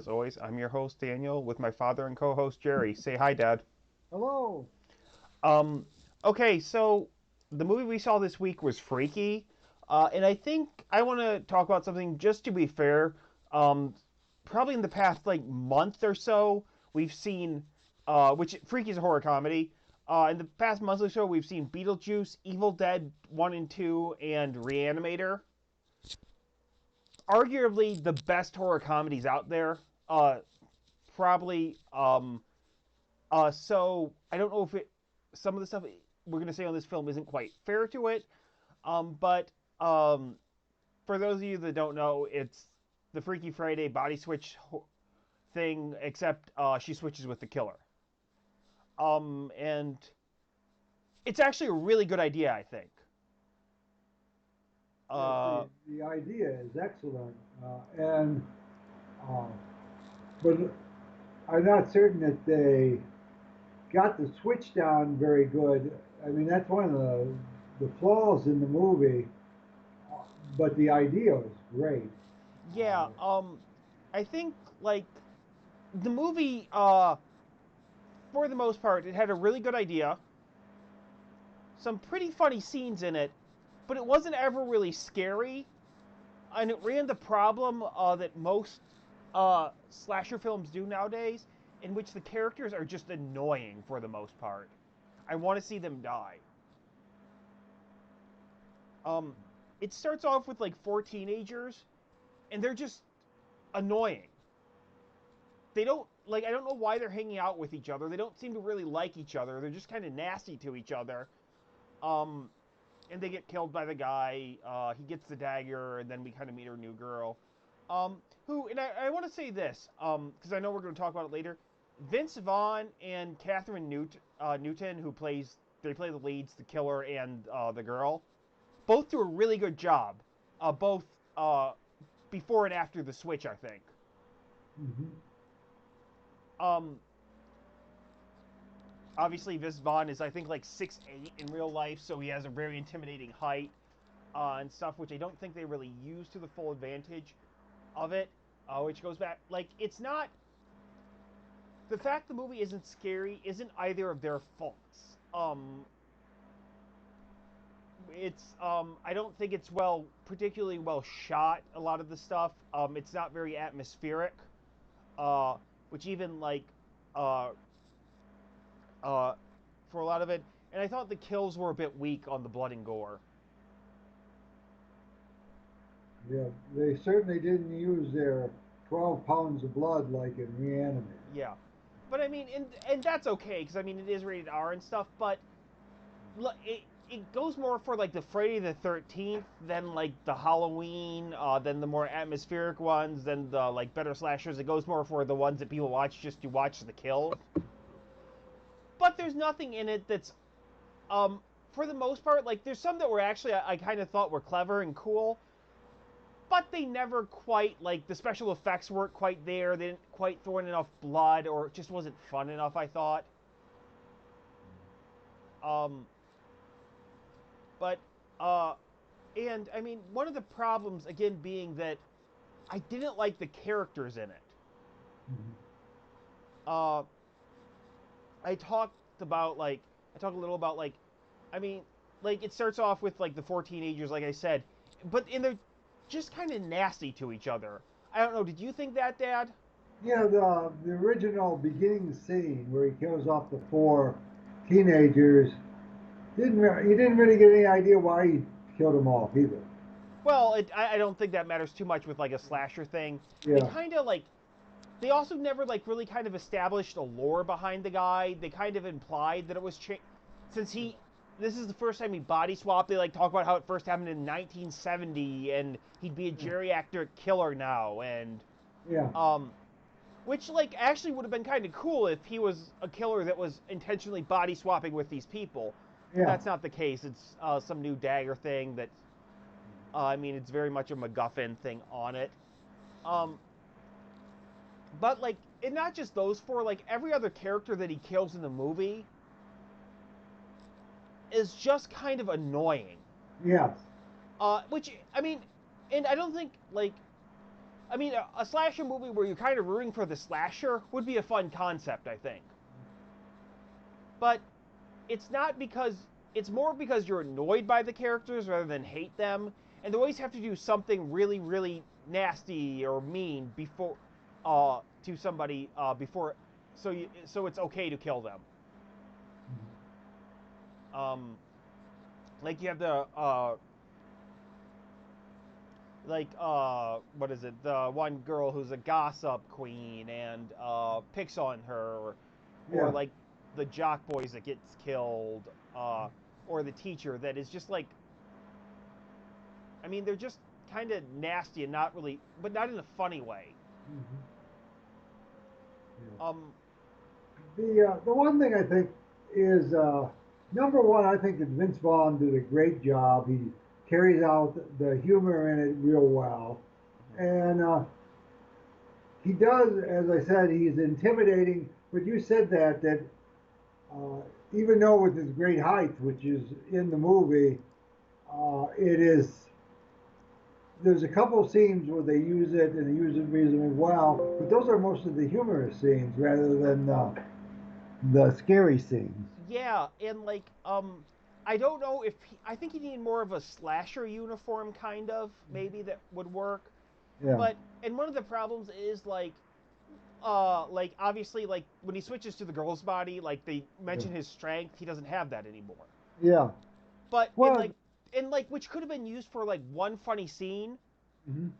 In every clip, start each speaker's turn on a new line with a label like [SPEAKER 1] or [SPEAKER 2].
[SPEAKER 1] as always, I'm your host, Daniel, with my father and co host, Jerry. Say hi, Dad.
[SPEAKER 2] Hello.
[SPEAKER 1] Um, okay, so the movie we saw this week was Freaky. And I think I want to talk about something just to be fair. Um, Probably in the past, like, month or so, we've seen, which Freaky is a horror comedy. In the past month or so, we've seen Beetlejuice, Evil Dead 1 and 2, and Reanimator. Arguably the best horror comedies out there. Probably so I don't know if it some of the stuff we're gonna say on this film isn't quite fair to it. But for those of you that don't know, it's the Freaky Friday body switch thing, except she switches with the killer. And it's actually a really good idea, I think.
[SPEAKER 2] Yes,
[SPEAKER 1] Uh,
[SPEAKER 2] the idea is excellent, and uh, but I'm not certain that they got the switch down very good. I mean, that's one of the flaws in the movie, but the idea is great.
[SPEAKER 1] yeah. I think like the movie, for the most part, it had a really good idea, some pretty funny scenes in it, but it wasn't ever really scary, and it ran the problem that most slasher films do nowadays, in which the characters are just annoying for the most part. I want to see them die. Um, it starts off with like four teenagers, and they're just annoying. They don't like. I don't know why they're hanging out with each other. They don't seem to really like each other. They're just kind of nasty to each other. Um, and they get killed by the guy. He gets the dagger, and then we kind of meet our new girl. Who, and I want to say this, because I know we're going to talk about it later. Vince Vaughn and Newton, they play the leads, the killer and the girl, both do a really good job. Both uh, before and after the switch, I think.
[SPEAKER 2] Hmm.
[SPEAKER 1] Um, Obviously, Vince Vaughn is, I think, like 6'8" in real life, so he has a very intimidating height and stuff, which I don't think they really use to the full advantage of it. Which goes back, like, it's not the fact the movie isn't scary isn't either of their faults. I don't think it's particularly well shot. A lot of the stuff, it's not very atmospheric. Uh, which even like, uh, uh, for a lot of it, and I thought the kills were a bit weak on the blood and gore.
[SPEAKER 2] Yeah, they certainly didn't use their 12 pounds of blood like in Reanimator.
[SPEAKER 1] Yeah, but I mean, and that's okay because I mean it is rated R and stuff, but it goes more for like the Friday the 13th than like the Halloween, than the more atmospheric ones, than the like better slashers. It goes more for the ones that people watch just to watch the kills. But there's nothing in it that's um for the most part, like there's some that were actually I kind of thought were clever and cool, but they never quite, like, the special effects weren't quite there. They didn't quite throw in enough blood, or it just wasn't fun enough, I thought. Um, but uh, and I mean, one of the problems again being that I didn't like the characters in it.
[SPEAKER 2] Mhm.
[SPEAKER 1] Uh, I talked about like I talked a little about like I mean, like it starts off with like the four teenagers, like I said, and they're just kind of nasty to each other. I don't know. Did you think that, Dad?
[SPEAKER 2] Yeah, the original beginning scene where he kills off the four teenagers you didn't really get any idea why he killed them off either.
[SPEAKER 1] Well, I don't think that matters too much with like a slasher thing. They
[SPEAKER 2] Yeah,
[SPEAKER 1] kind of like they also never like really kind of established a lore behind the guy. They kind of implied that it was since he this is the first time he body swapped. They like talk about how it first happened in 1970 and he'd be a
[SPEAKER 2] yeah,
[SPEAKER 1] geriatric killer now, and
[SPEAKER 2] yeah,
[SPEAKER 1] um which like actually would have been kind of cool if he was a killer that was intentionally body swapping with these people. But
[SPEAKER 2] yeah.
[SPEAKER 1] that's not the case. It's some new dagger thing that I mean, it's very much a MacGuffin thing on it. Um, but like, and not just those four. Like every other character that he kills in the movie is just kind of annoying.
[SPEAKER 2] Yes.
[SPEAKER 1] Which I mean, and I don't think like I mean, a slasher movie where you're kind of rooting for the slasher would be a fun concept, I think. But it's not because it's more because you're annoyed by the characters rather than hate them, and they always have to do something really, really nasty or mean before to somebody before so it's okay to kill them. Um, like you have the what is it, the one girl who's a gossip queen and picks on her, or
[SPEAKER 2] Yeah.
[SPEAKER 1] like the jock boys that gets killed, uh or the teacher that is just like, I mean, they're just kind of nasty and not really, but not in a funny way.
[SPEAKER 2] Mhm. Yeah.
[SPEAKER 1] um
[SPEAKER 2] The one thing I think is number one. I think that Vince Vaughn did a great job. He carries out the humor in it real well, and he does. As I said, he's intimidating. But you said that uh, even though with his great height, which is in the movie, it is. There's a couple of scenes where they use it and they use it reasonably well, but those are most of the humorous scenes rather than the scary scenes.
[SPEAKER 1] yeah, and like I don't know if I think he needed more of a slasher uniform, kind of, maybe that would work.
[SPEAKER 2] Yeah,
[SPEAKER 1] But and one of the problems is like obviously, like when he switches to the girl's body, like they
[SPEAKER 2] yeah,
[SPEAKER 1] mention his strength, he doesn't have that anymore.
[SPEAKER 2] yeah.
[SPEAKER 1] But
[SPEAKER 2] Well,
[SPEAKER 1] in like which could have been used for like one funny scene,
[SPEAKER 2] mhm,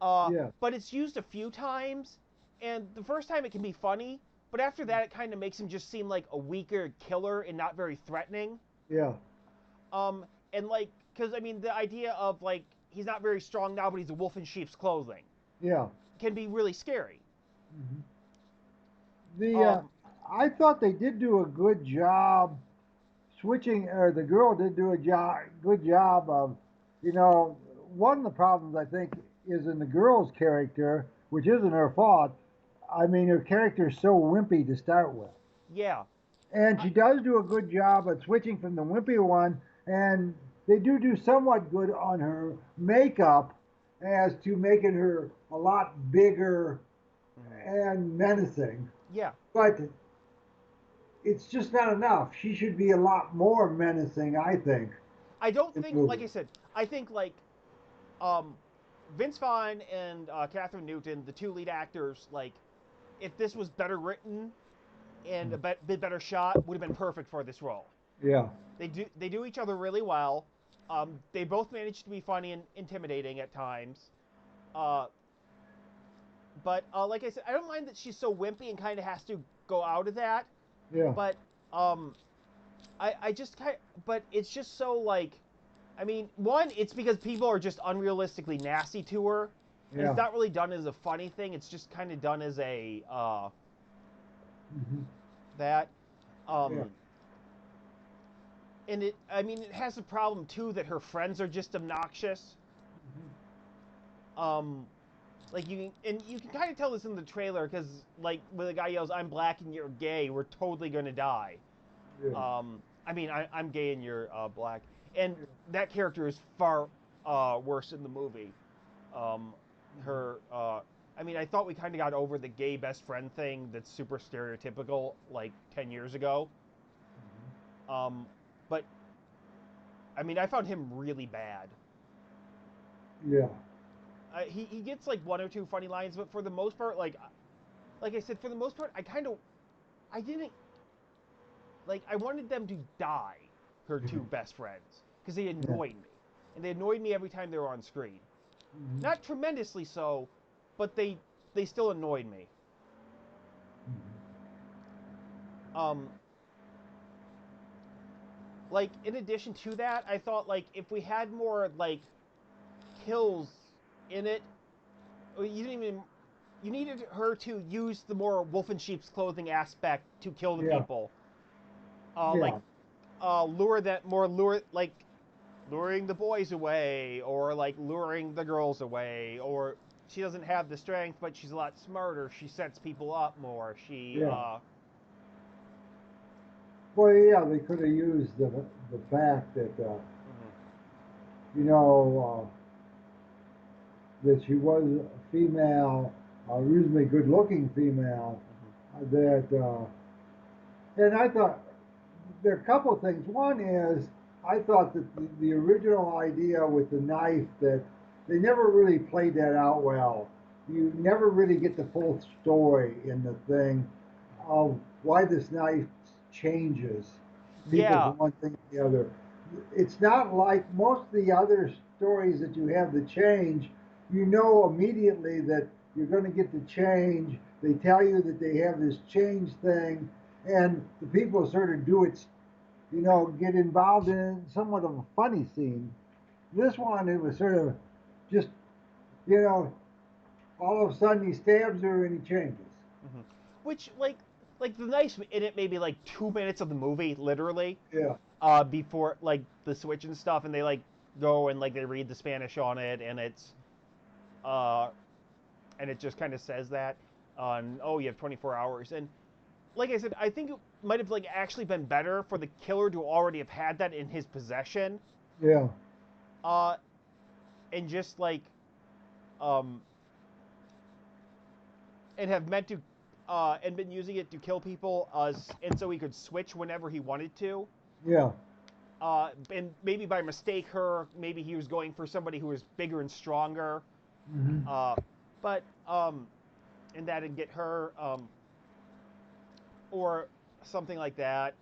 [SPEAKER 1] uh
[SPEAKER 2] yeah,
[SPEAKER 1] but it's used a few times, and the first time it can be funny, but after that it kind of makes him just seem like a weaker killer and not very threatening.
[SPEAKER 2] yeah,
[SPEAKER 1] um and like, because I mean the idea of like he's not very strong now but he's a wolf in sheep's clothing
[SPEAKER 2] yeah.
[SPEAKER 1] can be really scary.
[SPEAKER 2] Mhm. The
[SPEAKER 1] um
[SPEAKER 2] I thought they did do a good job switching, or the girl did do a good job of, you know, one of the problems I think is in the girl's character, which isn't her fault. I mean, her character is so wimpy to start with.
[SPEAKER 1] yeah.
[SPEAKER 2] And
[SPEAKER 1] I,
[SPEAKER 2] she does do a good job at switching from the wimpy one, and they do somewhat good on her makeup as to making her a lot bigger
[SPEAKER 1] mhm.
[SPEAKER 2] and menacing.
[SPEAKER 1] Yeah,
[SPEAKER 2] But it's just not enough. She should be a lot more menacing, I think,
[SPEAKER 1] I don't
[SPEAKER 2] in the
[SPEAKER 1] think, like
[SPEAKER 2] movie.
[SPEAKER 1] I said, I think like um Vince Vaughn and Catherine Newton, the two lead actors, like if this was better written and a bit better shot, would have been perfect for this role.
[SPEAKER 2] Yeah.
[SPEAKER 1] They do each other really well. They both manage to be funny and intimidating at times. Uh, but like I said, I don't mind that she's so wimpy and kind of has to go out of that.
[SPEAKER 2] Yeah.
[SPEAKER 1] But um, I just kind, but it's just so like, I mean, one, it's because people are just unrealistically nasty to her, and it's
[SPEAKER 2] Yeah.
[SPEAKER 1] not really done as a funny thing. It's just kind of done as a
[SPEAKER 2] Hmm.
[SPEAKER 1] that.
[SPEAKER 2] Yeah.
[SPEAKER 1] Um, and it, I mean, it has a problem too that her friends are just obnoxious. Um, like you can kind of tell this in the trailer because like when the guy yells, "I'm black and you're gay, we're totally gonna die."
[SPEAKER 2] Yeah.
[SPEAKER 1] I mean, I'm gay and you're black, and that character is far worse in the movie. Um, her, I mean, I thought we kind of got over the gay best friend thing that's super stereotypical like 10 years ago. Um, but I mean, I found him really bad.
[SPEAKER 2] Yeah.
[SPEAKER 1] He gets like one or two funny lines, but for the most part, like I said, for the most part, I didn't like I wanted them to die, her two best friends, because they
[SPEAKER 2] Yeah.
[SPEAKER 1] annoyed me, and they annoyed me every time they were on screen.
[SPEAKER 2] Hmm.
[SPEAKER 1] Not tremendously so, but they still annoyed me. Um, like in addition to that, I thought like if we had more like kills in it, or you didn't even you needed her to use the more wolf in sheep's clothing aspect to kill the
[SPEAKER 2] Yeah.
[SPEAKER 1] people. Like
[SPEAKER 2] Yeah.
[SPEAKER 1] lure that more lure like luring the boys away, or like luring the girls away, or she doesn't have the strength but she's a lot smarter, she sets people up more, she
[SPEAKER 2] Yeah. Well, yeah, they could have used the fact that
[SPEAKER 1] mhm.
[SPEAKER 2] you know that she was a female, a reasonably good-looking female.
[SPEAKER 1] Hmm.
[SPEAKER 2] That and I thought there are a couple of things. One is I thought that the original idea with the knife that they never really played that out well. You never really get the full story in the thing of why this knife changes people
[SPEAKER 1] Yeah,
[SPEAKER 2] from one thing to the other. It's not like most of the other stories that you have the change. You know immediately that you're going to get the change. They tell you that they have this change thing, and the people sort of do it, get involved in somewhat of a funny scene. This one, it was sort of just, you know, all of a sudden he stabs her and he changes.
[SPEAKER 1] hmm which like the nice in it maybe like 2 minutes of the movie, literally,
[SPEAKER 2] Yeah,
[SPEAKER 1] before like the switch and stuff, and they like go and like they read the Spanish on it, uh, and it just kind of says that on, oh, you have 24 hours, and like I said, I think it might have like actually been better for the killer to already have had that in his possession,
[SPEAKER 2] yeah,
[SPEAKER 1] uh, and just like um and have meant to and been using it to kill people, and so he could switch whenever he wanted to.
[SPEAKER 2] yeah.
[SPEAKER 1] And maybe by mistake maybe he was going for somebody who was bigger and stronger,
[SPEAKER 2] Hmm.
[SPEAKER 1] uh, but and that'd get her, or something like that.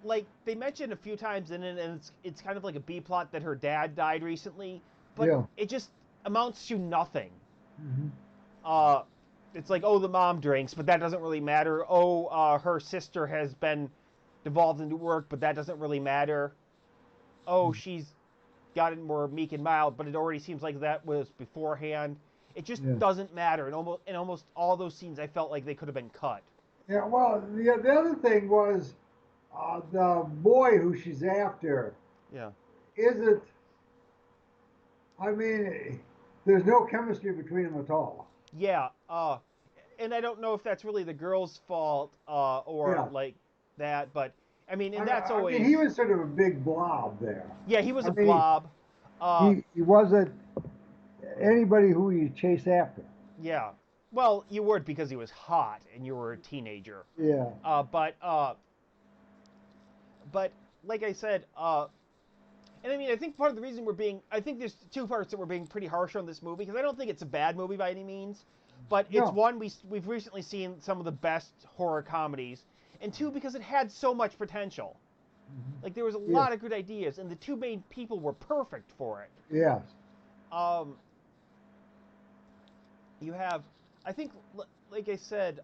[SPEAKER 1] Like they mentioned a few times in it, and it's kind of like a B plot that her dad died recently, but
[SPEAKER 2] Yeah.
[SPEAKER 1] it just amounts to nothing.
[SPEAKER 2] Hmm.
[SPEAKER 1] Uh, it's like, oh, the mom drinks, but that doesn't really matter. Oh, her sister has been devolved into work, but that doesn't really matter. Oh, she's gotten more meek and mild, but it already seems like that was beforehand. It just
[SPEAKER 2] Yeah.
[SPEAKER 1] doesn't matter. And almost all those scenes, I felt like they could have been cut.
[SPEAKER 2] Yeah. Well, the other thing was the boy who she's after
[SPEAKER 1] Yeah.
[SPEAKER 2] isn't. I mean, there's no chemistry between them at all.
[SPEAKER 1] Yeah. And I don't know if that's really the girl's fault, or
[SPEAKER 2] Yeah.
[SPEAKER 1] like that, but I mean, and that's
[SPEAKER 2] I mean, he
[SPEAKER 1] always,
[SPEAKER 2] was sort of a big blob there.
[SPEAKER 1] yeah, he was
[SPEAKER 2] I
[SPEAKER 1] a
[SPEAKER 2] mean,
[SPEAKER 1] blob. Uh,
[SPEAKER 2] he wasn't anybody who you chase after.
[SPEAKER 1] yeah. Well, you would, because he was hot and you were a teenager.
[SPEAKER 2] Yeah.
[SPEAKER 1] Uh, but uh, but like I said, and I mean, I think part of the reason I think there's two parts that we're being pretty harsh on this movie, because I don't think it's a bad movie by any means, but it's
[SPEAKER 2] No.
[SPEAKER 1] one, we've recently seen some of the best horror comedies, and two, because it had so much potential. Like there was a
[SPEAKER 2] Yeah.
[SPEAKER 1] lot of good ideas, and the two main people were perfect for it.
[SPEAKER 2] Yes.
[SPEAKER 1] Um, you have, I think, like I said,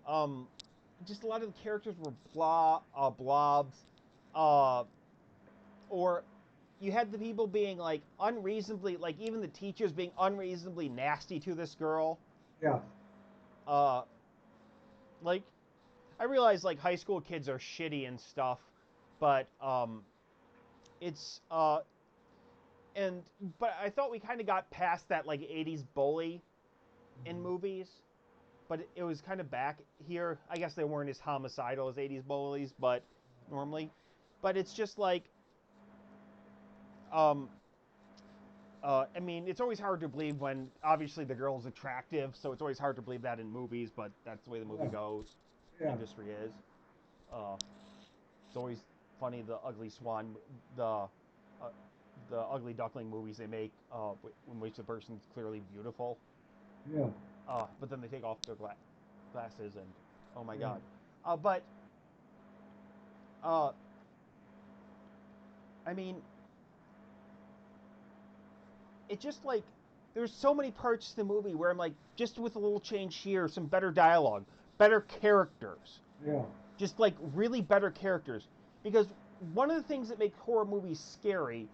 [SPEAKER 1] just a lot of the characters were blobs, uh, or you had the people being like unreasonably, like even the teachers being unreasonably nasty to this girl.
[SPEAKER 2] Yes.
[SPEAKER 1] Uh, like I realize like high school kids are shitty and stuff, but it's and but I thought we kind of got past that like '80s bully in movies, but it was kind of back here. I guess they weren't as homicidal as '80s bullies, but normally, but it's just like um I mean, it's always hard to believe when obviously the girl's attractive, so it's always hard to believe that in movies, but that's the way the movie
[SPEAKER 2] Yeah.
[SPEAKER 1] goes. The
[SPEAKER 2] Yeah.
[SPEAKER 1] industry is. Uh, it's always funny the ugly swan, uh, the ugly duckling movies they make, in which the person's clearly beautiful,
[SPEAKER 2] Yeah.
[SPEAKER 1] but then they take off their glasses and, oh my
[SPEAKER 2] Yeah.
[SPEAKER 1] god. But uh, I mean, it just like there's so many parts to the movie where I'm like, just with a little change here, some better dialogue, better characters,
[SPEAKER 2] Yeah.
[SPEAKER 1] just like really better characters. Because one of the things that make horror movies scary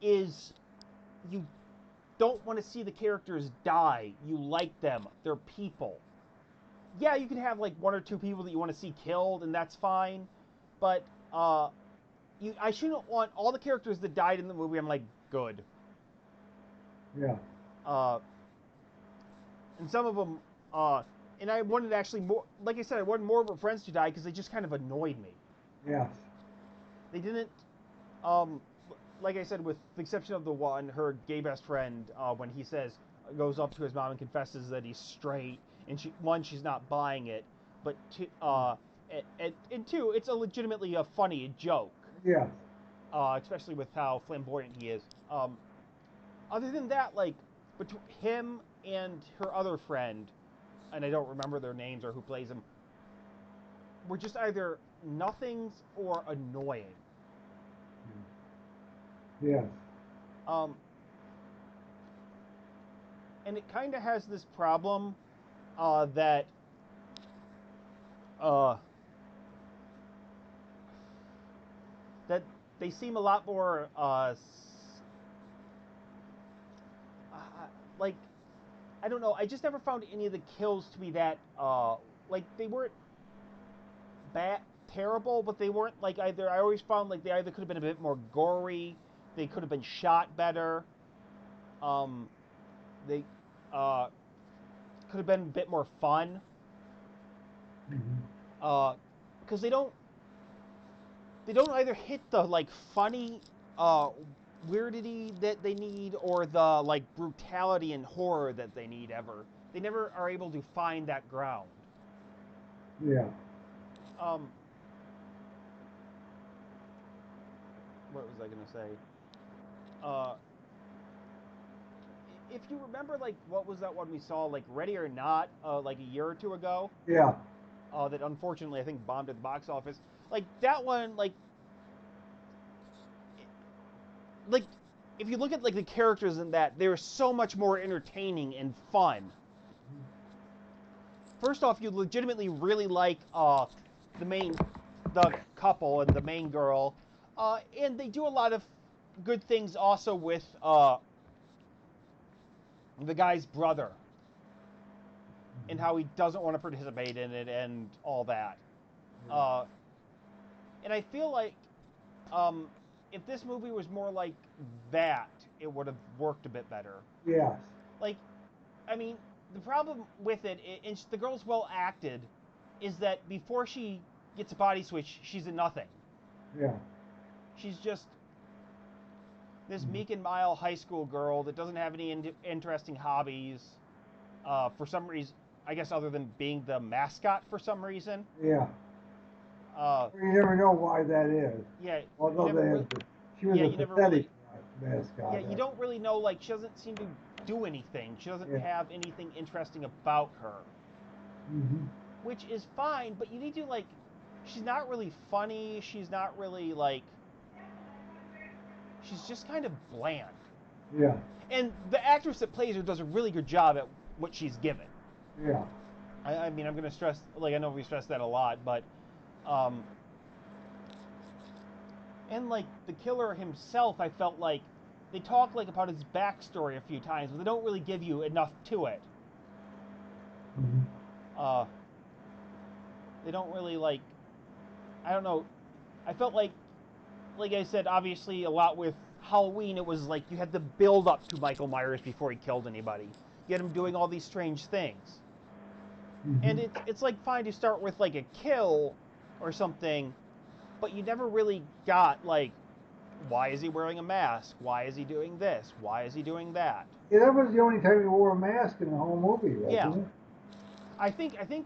[SPEAKER 1] is you don't want to see the characters die. You like them. They're people. Yeah, you can have like one or two people that you want to see killed, and that's fine. But I shouldn't want all the characters that died in the movie. I'm like, good.
[SPEAKER 2] Yeah.
[SPEAKER 1] Uh, and some of them, uh, and I wanted actually more. Like I said, I wanted more of her friends to die because they just kind of annoyed me.
[SPEAKER 2] Yes.
[SPEAKER 1] They didn't, um, like I said, with the exception of the one, her gay best friend, when he says, goes up to his mom and confesses that he's straight, and she's not buying it, but and two, it's a legitimately a funny joke,
[SPEAKER 2] Yes.
[SPEAKER 1] especially with how flamboyant he is. Other than that, like between him and her other friend, and I don't remember their names or who plays them, were just either nothings or annoying.
[SPEAKER 2] Yes.
[SPEAKER 1] Um, and it kind of has this problem that uh, that they seem a lot more like I don't know. I just never found any of the kills to be that like they weren't bad terrible, but they weren't like either. I always found like they either could have been a bit more gory, they could have been shot better, um, they uh, could have been a bit more fun.
[SPEAKER 2] Hmm.
[SPEAKER 1] Because they don't either hit the like funny uh weirdity that they need or the like brutality and horror that they need ever. They never are able to find that ground.
[SPEAKER 2] Yeah.
[SPEAKER 1] Um, what was I gonna say? Uh, if you remember, like, what was that one we saw, like Ready or Not, like a year or two ago?
[SPEAKER 2] Yeah.
[SPEAKER 1] That unfortunately I think bombed at the box office. Like that one, like if you look at like the characters in that, they're so much more entertaining and fun. First off, you legitimately really like the main the couple and the main girl, and they do a lot of good things also with the guy's brother and how he doesn't want to participate in it and all that. Uh, and I feel like um, if this movie was more like that, it would have worked a bit better.
[SPEAKER 2] Yes.
[SPEAKER 1] Like, I mean, the problem with it, and the girl's well acted, is that before she gets a body switch, she's a nothing.
[SPEAKER 2] Yeah.
[SPEAKER 1] She's just this meek and mild high school girl that doesn't have any interesting hobbies. For some reason, I guess other than being the mascot for some reason.
[SPEAKER 2] Yeah.
[SPEAKER 1] Uh,
[SPEAKER 2] You never know why that is.
[SPEAKER 1] yeah, you
[SPEAKER 2] Although
[SPEAKER 1] never
[SPEAKER 2] they,
[SPEAKER 1] really,
[SPEAKER 2] she was
[SPEAKER 1] yeah,
[SPEAKER 2] a
[SPEAKER 1] you never
[SPEAKER 2] pathetic
[SPEAKER 1] really, yeah,
[SPEAKER 2] mascot.
[SPEAKER 1] you don't really know. Like, she doesn't seem to do anything. She doesn't
[SPEAKER 2] Yeah.
[SPEAKER 1] have anything interesting about her,
[SPEAKER 2] Hmm.
[SPEAKER 1] which is fine. But you need to like, she's not really funny. She's not really like, she's just kind of bland.
[SPEAKER 2] Yeah.
[SPEAKER 1] And the actress that plays her does a really good job at what she's given.
[SPEAKER 2] Yeah.
[SPEAKER 1] I mean, I'm gonna stress, like I know we stress that a lot, but um, and like the killer himself, I felt like they talk like about his backstory a few times, but they don't really give you enough to it.
[SPEAKER 2] Hmm.
[SPEAKER 1] Uh, they don't really like. I don't know. I felt like I said, obviously a lot with Halloween. It was like you had the build up to Michael Myers before he killed anybody. You had him doing all these strange things, and
[SPEAKER 2] Hmm.
[SPEAKER 1] it's like fine to start with like a kill or something, but you never really got like why is he wearing a mask? Why is he doing this? Why is he doing that?
[SPEAKER 2] Yeah, that was the only time he wore a mask in the whole movie,
[SPEAKER 1] Yeah,
[SPEAKER 2] wasn't it?
[SPEAKER 1] I think I think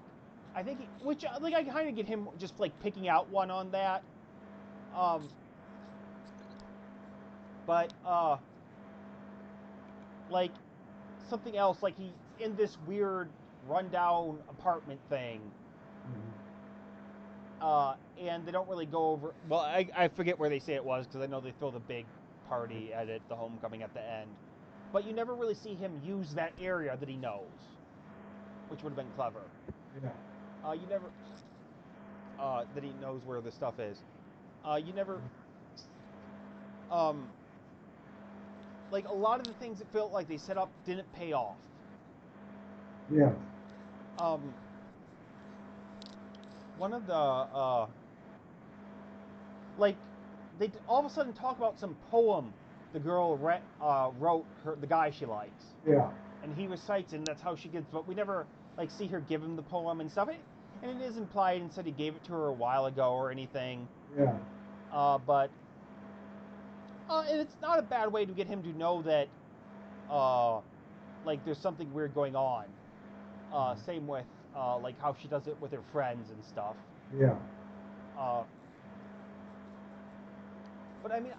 [SPEAKER 1] I think which like I kind of get him just like picking out one on that. Um, but like something else like he's in this weird rundown apartment thing. And they don't really go over. Well, I forget where they say it was because I know they throw the big party at it, the homecoming at the end. But you never really see him use that area that he knows, which would have been clever.
[SPEAKER 2] Yeah.
[SPEAKER 1] You never that he knows where the stuff is. You never um like a lot of the things that felt like they set up didn't pay off.
[SPEAKER 2] Yeah.
[SPEAKER 1] Um, one of the like they all of a sudden talk about some poem the girl wrote her the guy she likes,
[SPEAKER 2] Yeah.
[SPEAKER 1] and he recites it, and that's how she gets. But we never like see her give him the poem and stuff. And it is implied and said he gave it to her a while ago or anything.
[SPEAKER 2] Yeah.
[SPEAKER 1] But and it's not a bad way to get him to know that uh like there's something weird going on. Same with like how she does it with her friends and stuff.
[SPEAKER 2] Yeah.
[SPEAKER 1] Uh, but I mean,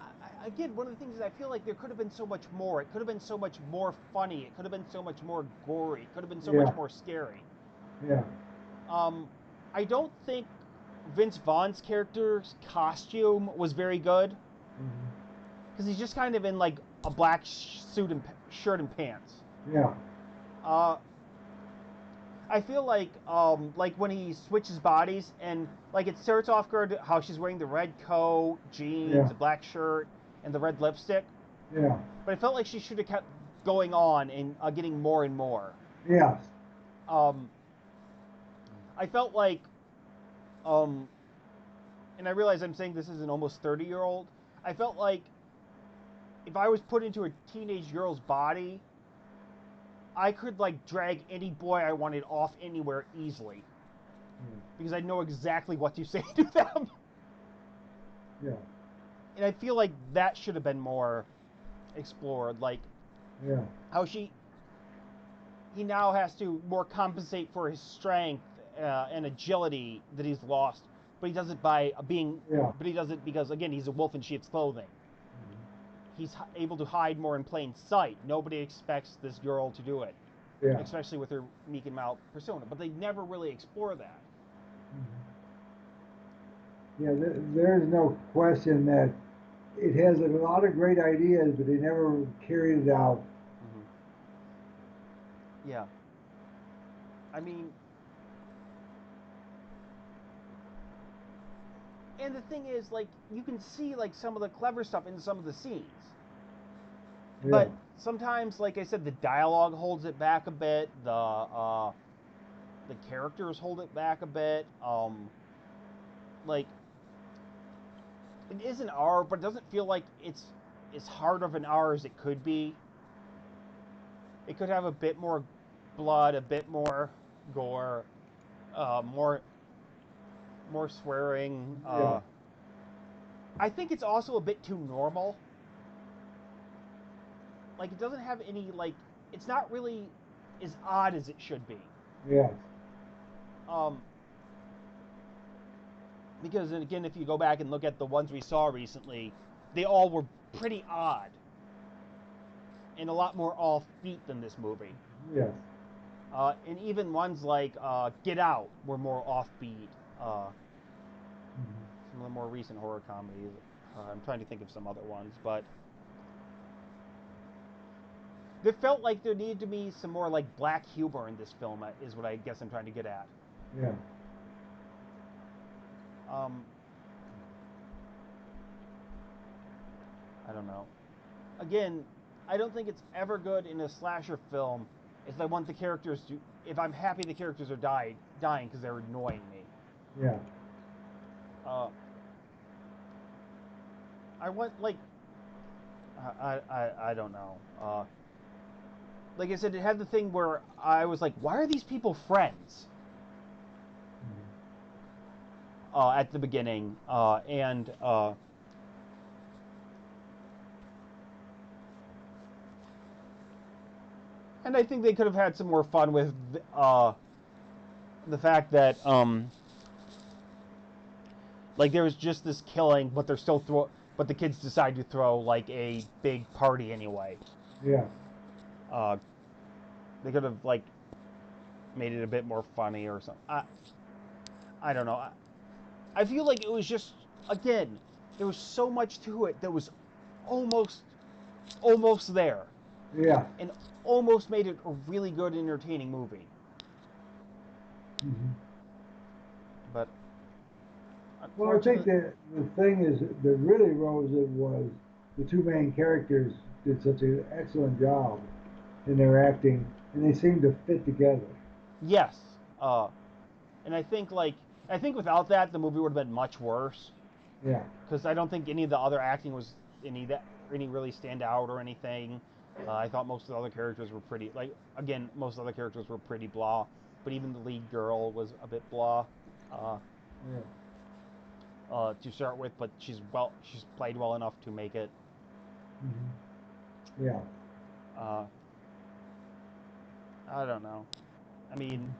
[SPEAKER 1] again, one of the things is I feel like there could have been so much more. It could have been so much more funny. It could have been so much more gory. It could have been so much
[SPEAKER 2] Yeah.
[SPEAKER 1] more scary.
[SPEAKER 2] Yeah.
[SPEAKER 1] Um, I don't think Vince Vaughn's character's costume was very good
[SPEAKER 2] Hmm.
[SPEAKER 1] because he's just kind of in like a black suit and shirt and pants.
[SPEAKER 2] Yeah.
[SPEAKER 1] Uh, I feel like when he switches bodies and like it starts off good how she's wearing the red coat, jeans,
[SPEAKER 2] Yeah.
[SPEAKER 1] the black shirt, and the red lipstick.
[SPEAKER 2] Yeah.
[SPEAKER 1] But I felt like she should have kept going on and getting more and more.
[SPEAKER 2] Yes.
[SPEAKER 1] Um, I felt like um, and I realize I'm saying this as an almost 30-year-old. I felt like if I was put into a teenage girl's body, I could like drag any boy I wanted off anywhere easily because I know exactly what to say to them.
[SPEAKER 2] Yeah.
[SPEAKER 1] And I feel like that should have been more explored, like
[SPEAKER 2] Yeah.
[SPEAKER 1] how he now has to more compensate for his strength and agility that he's lost, but he does it by being,
[SPEAKER 2] Yeah.
[SPEAKER 1] but he does it because again he's a wolf in sheep's clothing. He's able to hide more in plain sight. Nobody expects this girl to do it,
[SPEAKER 2] Yeah.
[SPEAKER 1] especially with her meek and mild persona. But they never really explore that.
[SPEAKER 2] Yeah. There's no question that it has a lot of great ideas, but they never carried it out.
[SPEAKER 1] Mm-hmm. Yeah, I mean, and the thing is, like, you can see like some of the clever stuff in some of the scenes,
[SPEAKER 2] Yeah.
[SPEAKER 1] but sometimes, like I said, the dialogue holds it back a bit. The characters hold it back a bit. Like it is an R, but it doesn't feel like it's as hard of an R as it could be. It could have a bit more blood, a bit more gore, more swearing.
[SPEAKER 2] Yeah.
[SPEAKER 1] I think it's also a bit too normal. Like it doesn't have any like. It's not really as odd as it should be.
[SPEAKER 2] Yes.
[SPEAKER 1] Um, because and again, if you go back and look at the ones we saw recently, they all were pretty odd and a lot more offbeat than this movie.
[SPEAKER 2] Yes.
[SPEAKER 1] And even ones like Get Out were more offbeat. Some of the more recent horror comedies. I'm trying to think of some other ones, but it felt like there needed to be some more like black humor in this film. Is what I guess I'm trying to get at.
[SPEAKER 2] Yeah.
[SPEAKER 1] Um, I don't know. Again, I don't think it's ever good in a slasher film if I want the characters to. If I'm happy the characters are dying because they're annoying me.
[SPEAKER 2] Yeah.
[SPEAKER 1] Uh, I want like I don't know. Like I said, it had the thing where I was like, why are these people friends? At the beginning, and I think they could have had some more fun with the fact that like there was just this killing, but but the kids decide to throw like a big party anyway.
[SPEAKER 2] Yeah.
[SPEAKER 1] Uh, they could have like made it a bit more funny or something. I don't know. I feel like it was just again there was so much to it that was almost almost there
[SPEAKER 2] Yeah.
[SPEAKER 1] and almost made it a really good entertaining movie.
[SPEAKER 2] Hmm.
[SPEAKER 1] But
[SPEAKER 2] Well, I think
[SPEAKER 1] unfortunately,
[SPEAKER 2] that the thing is that really rose it was the two main characters did such an excellent job in their acting, and they seemed to fit together.
[SPEAKER 1] yes. And I think without that the movie would have been much worse
[SPEAKER 2] Yeah.
[SPEAKER 1] because I don't think any of the other acting was any really stand out or anything. I thought most of the other characters were pretty like again most of the other characters were pretty blah, but even the lead girl was a bit blah uh,
[SPEAKER 2] Yeah.
[SPEAKER 1] to start with, but she's played well enough to make it.
[SPEAKER 2] Hmm. Yeah.
[SPEAKER 1] Uh, I don't know. I mean,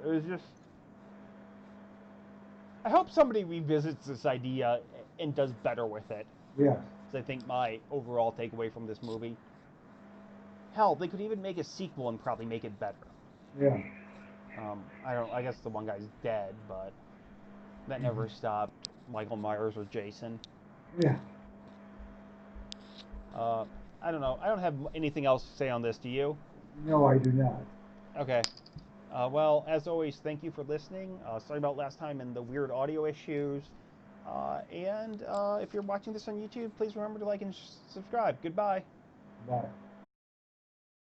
[SPEAKER 1] it was just. I hope somebody revisits this idea and does better with it.
[SPEAKER 2] Yes.
[SPEAKER 1] Because I think my overall takeaway from this movie. Hell, they could even make a sequel and probably make it better.
[SPEAKER 2] Yeah.
[SPEAKER 1] I don't. I guess the one guy's dead, but that never stopped Michael Myers or Jason.
[SPEAKER 2] Yeah.
[SPEAKER 1] Uh, I don't know. I don't have anything else to say on this. Do you?
[SPEAKER 2] No, I do not.
[SPEAKER 1] Okay. Well, as always, thank you for listening. Sorry about last time and the weird audio issues. And if you're watching this on YouTube, please remember to like and subscribe. Goodbye.
[SPEAKER 2] Bye.